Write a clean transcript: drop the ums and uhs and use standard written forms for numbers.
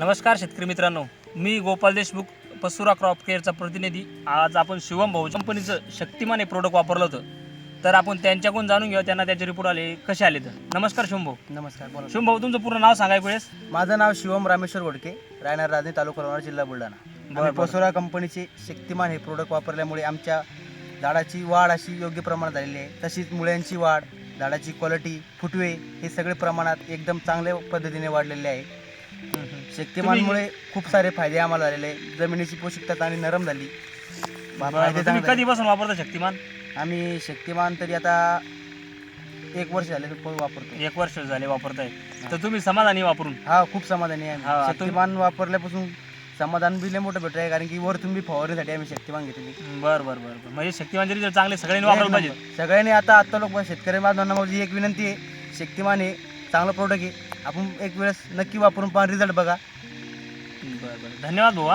नमस्कार शेतकरी मित्रांनो, मी गोपाल देशमुख, पसुरा क्रॉप केअरचा प्रतिनिधी। आज आपण शिवम भाऊ कंपनीचं शक्तिमान हे प्रोडक्ट वापरलं होतं, तर आपण त्यांच्याकडून जाणून घेऊ त्यांना त्याचे रिपोर्ट आले कसे आले तर। नमस्कार शिवम भाऊ। नमस्कार, बोला। शिवम भाऊ, तुमचं पूर्ण नाव सांगाय वेळेस? माझं नाव शिवम रामेश्वर घोडके, राहणार राजनी, तालुका लोणार, जिल्हा बुलढाणा। आम्ही पसुरा कंपनीचे शक्तिमान हे प्रोडक्ट वापरल्यामुळे आमच्या झाडाची वाढ अशी योग्य प्रमाणात झालेली आहे। तशीच मुळ्यांची वाढ, झाडाची क्वालिटी, फुटवे हे सगळे प्रमाणात एकदम चांगल्या पद्धतीने वाढलेले आहे। शक्तिमानमुळे खूप सारे फायदे आम्हाला झालेले आहे। जमिनीची पोषकता चांगली नरम झाली। तुम्ही कधीपासून वापरता शक्तिमान? आम्ही शक्तिमान तरी आता 1 वर्ष झाले वापरतो। 1 वर्ष झाले वापरताय, तर तुम्ही समाधानी वापरून? हा, खूप समाधानी आहे। हा, शक्तिमान वापरल्यापासून समाधान बी लय मोठं भेटत आहे, कारण की वरतून बी फवारणीसाठी आम्ही शक्तिमान घेतली। बरं बरं बरं, म्हणजे शक्तिमान जरी चांगले सगळ्यांनी वापरलं पाहिजे। सगळ्यांनी आता लोक शेतकरी बांधवांना माझी एक विनंती आहे, शक्तिमान हे चांगलं प्रोडक्ट आहे, आपण एक वेळेस नक्की वापरून पहा, रिझल्ट बघा। बरं बरं, धन्यवाद भाऊ।